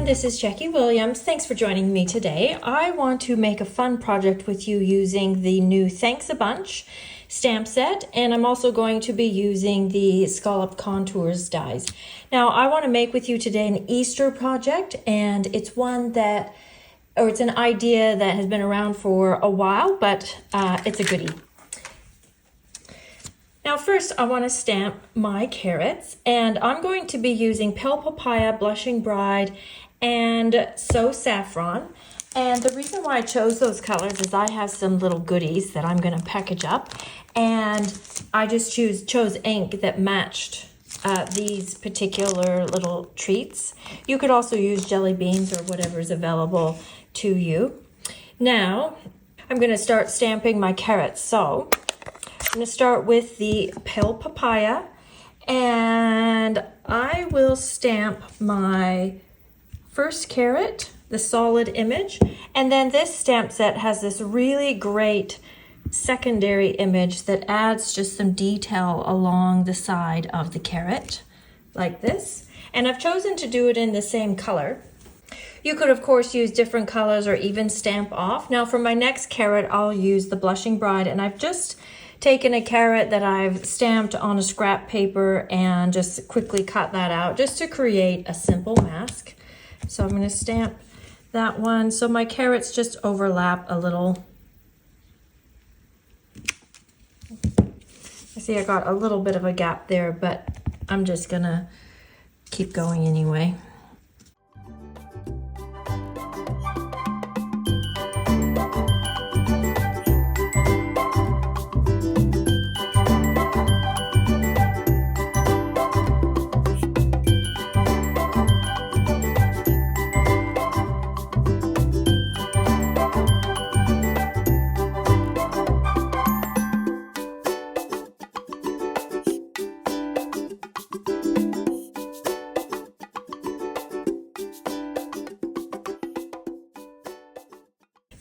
everyone, this is Jackie Williams. Thanks for joining me today. I want to make a fun project with you using the new Thanks a Bunch stamp set, and I'm also going to be using the Scallop Contours dies. Now, I want to make with you today an Easter project, and it's one that, or it's an idea that has been around for a while, but it's a goodie. Now first I want to stamp my carrots, and I'm going to be using Pale Papaya, Blushing Bride, and So Saffron. And the reason why I chose those colors is I have some little goodies that I'm going to package up, and I just chose ink that matched these particular little treats. You could also use jelly beans or whatever's available to you. Now I'm going to start stamping my carrots. So I'm going to start with the Pale Papaya, and I will stamp my first carrot, the solid image, and then this stamp set has this really great secondary image that adds just some detail along the side of the carrot, like this. And I've chosen to do it in the same color. You could, of course, use different colors or even stamp off. Now, for my next carrot, I'll use the Blushing Bride, and I've just taken a carrot that I've stamped on a scrap paper and just quickly cut that out just to create a simple mask. So I'm going to stamp that one so my carrots just overlap a little. I see I got a little bit of a gap there, but I'm just going to keep going anyway.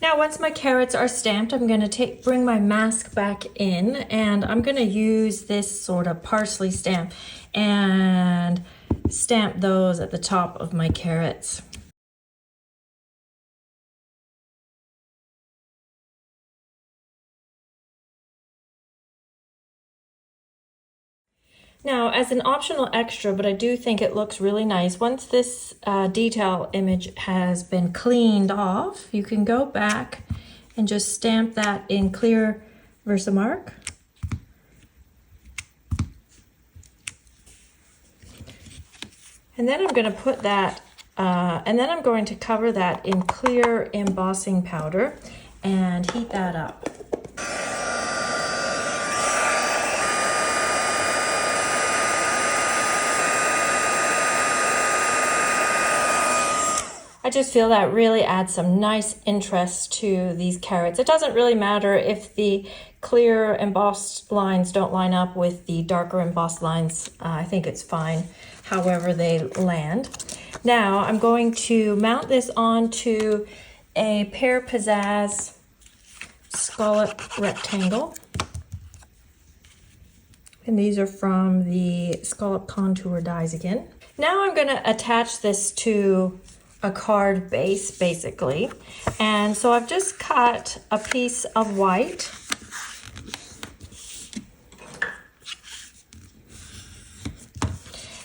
Now, once my carrots are stamped, I'm going to bring my mask back in, and I'm going to use this sort of parsley stamp and stamp those at the top of my carrots. Now, as an optional extra, but I do think it looks really nice, once this detail image has been cleaned off, you can go back and just stamp that in clear Versamark. And then I'm going to put that, and then I'm going to cover that in clear embossing powder and heat that up. I just feel that really adds some nice interest to these carrots. It doesn't really matter if the clear embossed lines don't line up with the darker embossed lines. I think it's fine however they land. Now I'm going to mount this onto a Pear Pizzazz scallop rectangle. And these are from the Scallop Contour dies again. Now I'm going to attach this to a card base, basically. And so I've just cut a piece of white.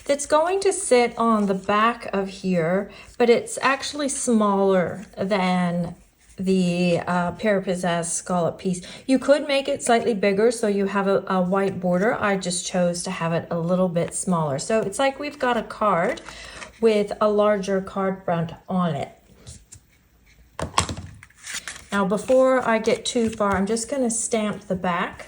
That's going to sit on the back of here, but it's actually smaller than the Pear Pizzazz scallop piece. You could make it slightly bigger so you have a white border. I just chose to have it a little bit smaller. So it's like we've got a card with a larger card front on it. Now, before I get too far, I'm just going to stamp the back.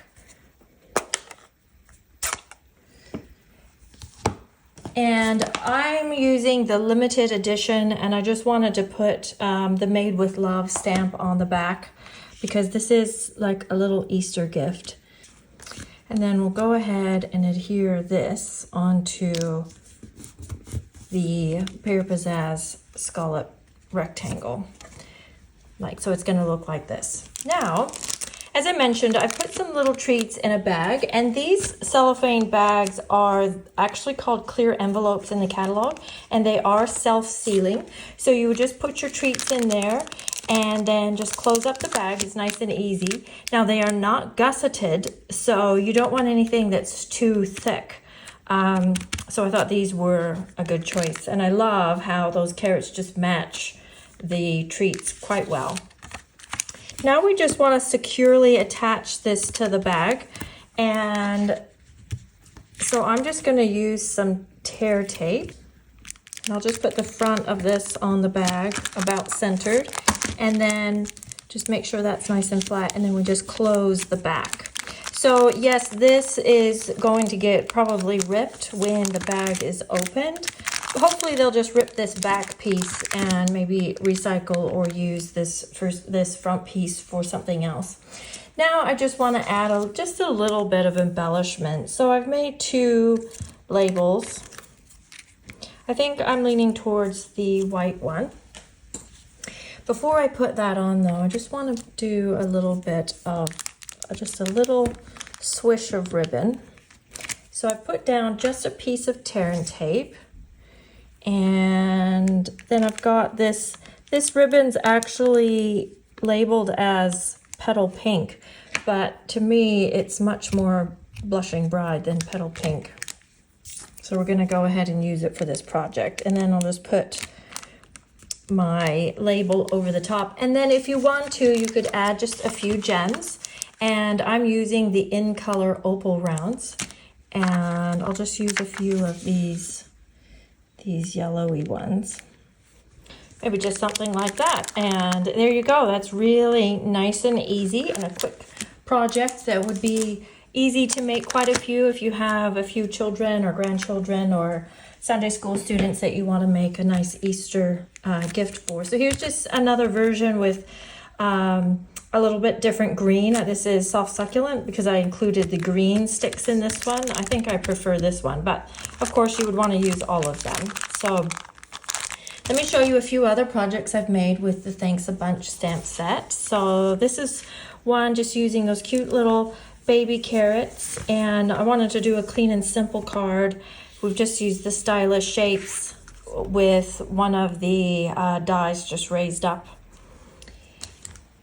And I'm using the limited edition, and I just wanted to put the Made with Love stamp on the back because this is like a little Easter gift. And then we'll go ahead and adhere this onto the Pear Pizzazz scallop rectangle. So it's going to look like this. Now, As I mentioned, I put some little treats in a bag, and these cellophane bags are actually called clear envelopes in the catalog, and they are self-sealing. So you would just put your treats in there and then just close up the bag. It's nice and easy. Now they are not gusseted, so you don't want anything that's too thick. So I thought these were a good choice, and I love how those carrots just match the treats quite well. Now we just want to securely attach this to the bag, and so I'm just going to use some tear tape. And I'll just put the front of this on the bag about centered, and then just make sure that's nice and flat, and then we just close the back. So yes, this is going to get probably ripped when the bag is opened. Hopefully they'll just rip this back piece and maybe recycle or use this front piece for something else. Now I just want to add just a little bit of embellishment. So I've made 2 labels. I think I'm leaning towards the white one. Before I put that on though, I just want to do a little bit of just a little swish of ribbon. So I put down just a piece of tear and tape, and then I've got this ribbon's actually labeled as Petal Pink, but to me it's much more Blushing Bride than Petal Pink. So we're going to go ahead and use it for this project, and then I'll just put my label over the top. And then if you want to, you could add just a few gems, and I'm using the In Color Opal rounds, and I'll just use a few of these yellowy ones, maybe just something like that. And there you go. That's really nice and easy, and a quick project that would be easy to make quite a few if you have a few children or grandchildren or Sunday school students that you want to make a nice Easter gift for. So here's just another version with a little bit different green. This is Soft Succulent because I included the green sticks in this one. I think I prefer this one, but of course you would want to use all of them. So let me show you a few other projects I've made with the Thanks a Bunch stamp set. So this is one just using those cute little baby carrots, and I wanted to do a clean and simple card. We've just used the stylish shapes with one of the dies just raised up.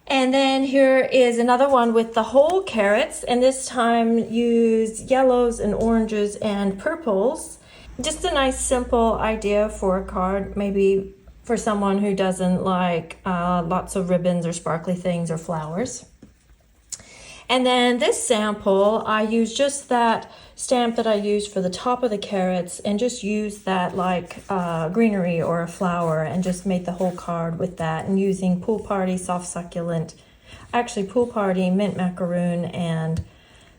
And then here is another one with the whole carrots, and this time use yellows and oranges and purples. Just a nice simple idea for a card, maybe for someone who doesn't like lots of ribbons or sparkly things or flowers. And then this sample, I used just that stamp that I used for the top of the carrots, and just used that like greenery or a flower, and just made the whole card with that, and using Pool Party Soft Succulent, actually Pool Party Mint Macaroon and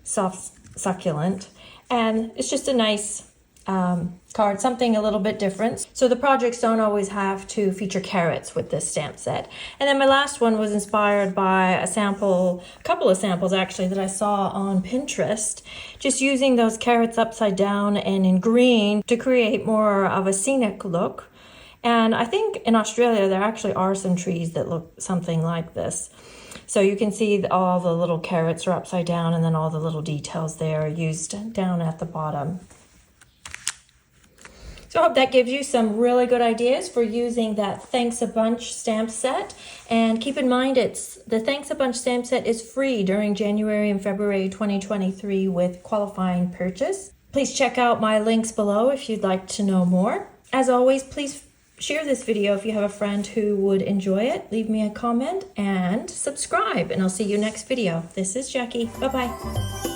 Soft Succulent. And it's just a nice card, something a little bit different. So the projects don't always have to feature carrots with this stamp set. And then my last one was inspired by a couple of samples actually that I saw on Pinterest, just using those carrots upside down and in green to create more of a scenic look. And I think in Australia there actually are some trees that look something like this. So you can see all the little carrots are upside down, and then all the little details there are used down at the bottom. So I hope that gives you some really good ideas for using that Thanks a Bunch stamp set. And keep in mind, the Thanks a Bunch stamp set is free during January and February 2023 with qualifying purchase. Please check out my links below if you'd like to know more. As always, please share this video if you have a friend who would enjoy it. Leave me a comment and subscribe, and I'll see you next video. This is Jackie. Bye-bye.